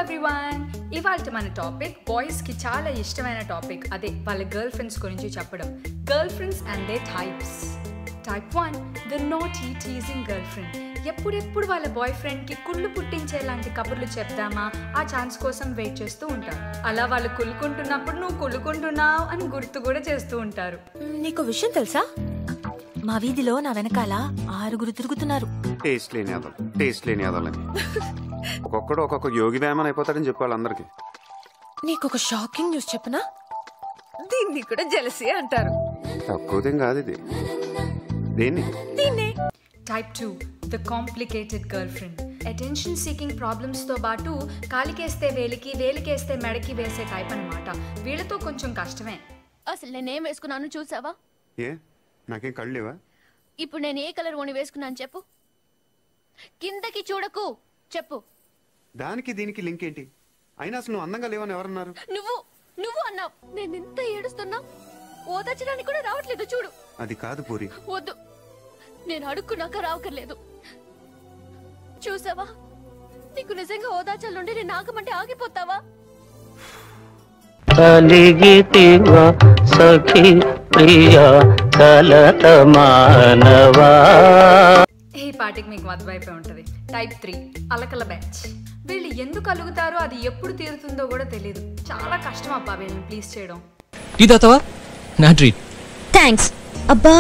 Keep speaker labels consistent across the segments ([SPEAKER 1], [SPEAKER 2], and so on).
[SPEAKER 1] Everyone, ఇవాల్టి మన topic boys కి చాలా ఇష్టమైన టాపిక్. అదే వాళ్ళ గర్ల్ ఫ్రెండ్స్ గురించి చెప్పడం. Girl friends and they types. Type 1, the naughty teasing girl friend. ఎప్పుడెప్పుడు వాళ్ళ బాయ్ ఫ్రెండ్ కి కుళ్ళు పుట్టించేలాంటి కబుర్లు చెప్దామా ఆ ఛాన్స్ కోసం వెయిట్ చేస్తూ ఉంటారు. అలా వాళ్ళు కుళ్ళుకుంటున్నప్పుడు నువ్వు కుళ్ళుకుంటున్నావు అని గుర్తు కూడా చేస్తూ ఉంటారు.
[SPEAKER 2] నీకు విషయం తెలుసా, మా వీధిలో నా వెనకాల 6 తిరుగుతున్నారు.
[SPEAKER 3] టేస్ట్ లేని అదలని ఒక్కొక్కడు ఒక్కొక్క యోగి వేమన్ అయిపోతాడని చెప్పాలి అందరికి.
[SPEAKER 2] నీకొక షాకింగ్ న్యూస్ చెప్పనా, దీన్ని కూడా జెలసీ అంటారు.
[SPEAKER 3] తక్కువదేం కాదు ఇది.
[SPEAKER 2] దీన్నే
[SPEAKER 1] type 2, the complicated girl friend. Attention seeking problems తో పాటు కాలికేస్తే వేలికి, వేలికేస్తే మెడకి వేసే టైప్ అన్నమాట. వీళ్ళతో కొంచెం కష్టమే.
[SPEAKER 4] అసలు నేనేం వేసుకున్నాను చూసావా?
[SPEAKER 3] ఏ నాకేం కళ్ళు లేవా?
[SPEAKER 4] ఇప్పుడు నేను ఏ కలర్ ఓని వేసుకున్నాను చెప్పు. కిందకి చూడకు, చెప్పు.
[SPEAKER 3] దానికి దీనికి లింక్ ఏంటి? అయినా అసలు నువ్వు అందంగా లేవని ఎవరన్నారు?
[SPEAKER 4] నువ్వు అన్నావు. నేను ఇంత ఏడుస్తున్నా, ఓదార్చడానికి కూడా రావట్లేదు చూడు.
[SPEAKER 3] అది కాదు పూరి.
[SPEAKER 4] వద్దు, నేను అడుక్కున్నాక రావకర్లేదు. చూసావా, నీకు నిజంగా ఓదార్చాలంటే నేను ఆగమంటే ఆగిపోతావా?
[SPEAKER 5] కలిగితివా సఖి ప్రియా కలత మానవా.
[SPEAKER 1] ఈ పాటికి మీకు మధ్యవైపోయి ఉంటుంది. టైప్ 3, అలకల బ్యాచ్. వీళ్ళు ఎందుకు అలుగుతారో అది ఎప్పుడు తీరుతుందో కూడా తెలియదు. చాలా కష్టం అబ్బా వీళ్ళని ప్లీజ్ చేయడం.
[SPEAKER 6] థ్యాంక్స్ అబ్బా.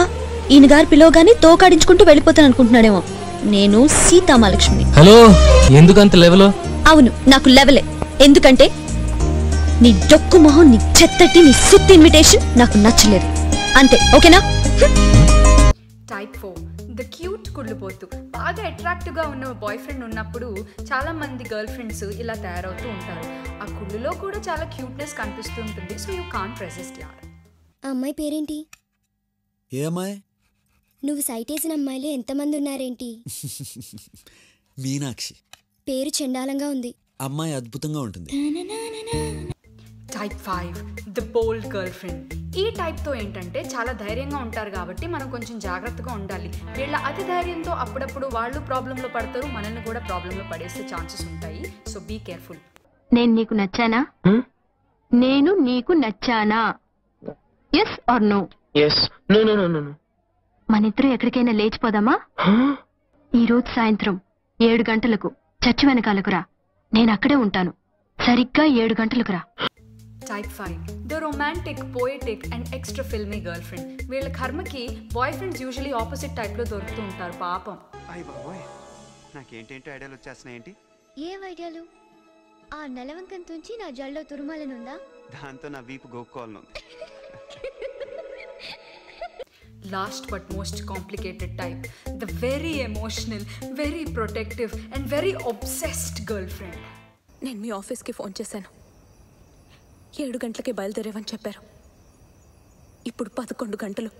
[SPEAKER 6] ఈయన గారు పిలవగానే తోకాడించుకుంటూ వెళ్ళిపోతాను అనుకుంటున్నాడేమో. నేను సీతామహాలక్ష్మి.
[SPEAKER 7] హలో, ఎందుకంత లెవెల్?
[SPEAKER 6] అవును, నాకు లెవెలే. ఎందుకంటే నీ డొక్కు మొహం, నీ చెత్తటి, నీ సుత్తి ఇన్విటేషన్ నాకు నచ్చలేదు. అంతే, ఓకేనా?
[SPEAKER 1] టైప్ 4, ద క్యూట్ కుళ్ళుపోతూ. బాగా అట్రాక్టివ్ గా ఉన్న బాయ్ ఫ్రెండ్ ఉన్నప్పుడు చాలా మంది గర్ల్ ఫ్రెండ్స్ ఇలా తయారవుతూ ఉంటారు. ఆ కుళ్ళులో కూడా చాలా క్యూట్నెస్ కనిపిస్తూ ఉంటుంది. సో యూ కాంట్ రెసిస్ట్ యార్.
[SPEAKER 8] ఆ అమ్మాయి పేరేంటి?
[SPEAKER 9] ఏ అమ్మాయి?
[SPEAKER 8] నువ్వు సైట్ వేసిన అమ్మాయిలు ఎంతమంది ఉన్నారేంటి?
[SPEAKER 9] మీనాక్షి.
[SPEAKER 8] పేరు చండాలంగా ఉంది.
[SPEAKER 9] అమ్మాయి అద్భుతంగా ఉంటుంది.
[SPEAKER 1] Type 5, the bold girl friend. ఈ టైప్తో ఏంటంటే చాలా ధైర్యంగా ఉంటారు కాబట్టి మనం కొంచెం జాగ్రత్తగా ఉండాలి. వీళ్ళ అతి ధైర్యంతో అప్పుడప్పుడు వాళ్ళు ప్రాబ్లంలో పడతారు, మనల్ని కూడా ప్రాబ్లంలో పడేసే ఛాన్సెస్ ఉంటాయి. So be careful.
[SPEAKER 4] నేను నీకు నచ్చానా? నేను నీకు నచ్చానా? Yes or no?
[SPEAKER 5] Yes. No no no no.
[SPEAKER 4] మనిద్దరం ఎక్కడికైనా లేచిపోదామా? ఈ రోజు సాయంత్రం 7 గంటలకు చర్చి వెనకాలకు రా. నేను అక్కడే ఉంటాను. సరిగ్గా 7 గంటలకు రా.
[SPEAKER 1] Type 5, the romantic, poetic and extra filmy girl friend. వీళ్ళ కర్మకి బాయ్ ఫ్రెండ్స్ యూజువలీ ఆపోజిట్ టైప్లో దొరుకుతూ ఉంటారు పాపం.
[SPEAKER 3] అయ్య బాబోయ్, నాకేంటేంటో ఐడియాలు వచ్చేస్తున్నాయేంటి?
[SPEAKER 8] ఏం ఐడియాలు? ఆ నెలవంకం తుంచి నా జల్లో తురుమాలనుందా?
[SPEAKER 3] దాంతో నా వీపు గోక్కోవాలను.
[SPEAKER 1] Last but most complicated type, the very emotional, very protective and very obsessed girlfriend.
[SPEAKER 2] నేను మీ ఆఫీస్కి ఫోన్ చేశాను. 7 గంటలకే బయలుదేరేవని చెప్పారు. ఇప్పుడు 11 గంటలు.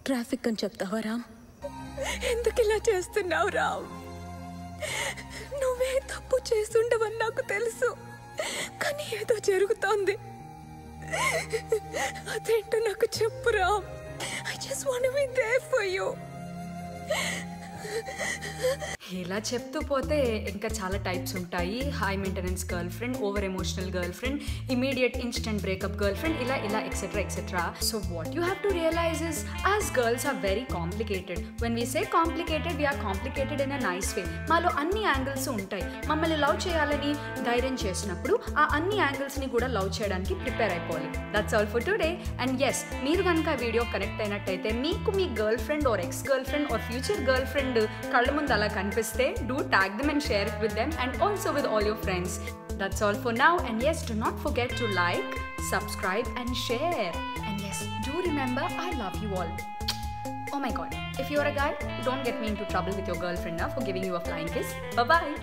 [SPEAKER 2] ట్రాఫిక్ అని చెప్తావా రామ్? ఎందుకు ఇలా చేస్తున్నావు రామ్? నువ్వే తప్పు చేస్తుండవని నాకు తెలుసు, కానీ ఏదో జరుగుతోంది. అదేంటో నాకు చెప్పు Ram. I just want to be there for you.
[SPEAKER 1] ఇలా చెప్తూ పోతే ఇంకా చాలా టైప్స్ ఉంటాయి. High maintenance girlfriend, over emotional girlfriend, immediate instant breakup girlfriend, ఇలా etcetera etcetera. So what you have to realise is as girls are very complicated. When we say complicated, we are complicated in a nice way. మాలో అన్ని angles ఉంటాయి. మమ్మల్ని love చేయాలని ధైర్యం చేసినప్పుడు ఆ అన్ని యాంగిల్స్ని కూడా లవ్ చేయడానికి ప్రిపేర్ అయిపోవాలి. That's all for today. And yes, మీరు కనుక వీడియో కనెక్ట్ అయినట్టయితే మీకు మీ girlfriend or ex girlfriend or future girlfriend కళ్ళ ముందు అలా కనిపిస్తే do tag them and share it with them and also with all your friends. That's all for now, and yes, do not forget to like, subscribe and share. And yes, do remember, I love you all. Oh my god, if you're a guy, don't get me into trouble with your girlfriend now for giving you a flying kiss. Bye bye.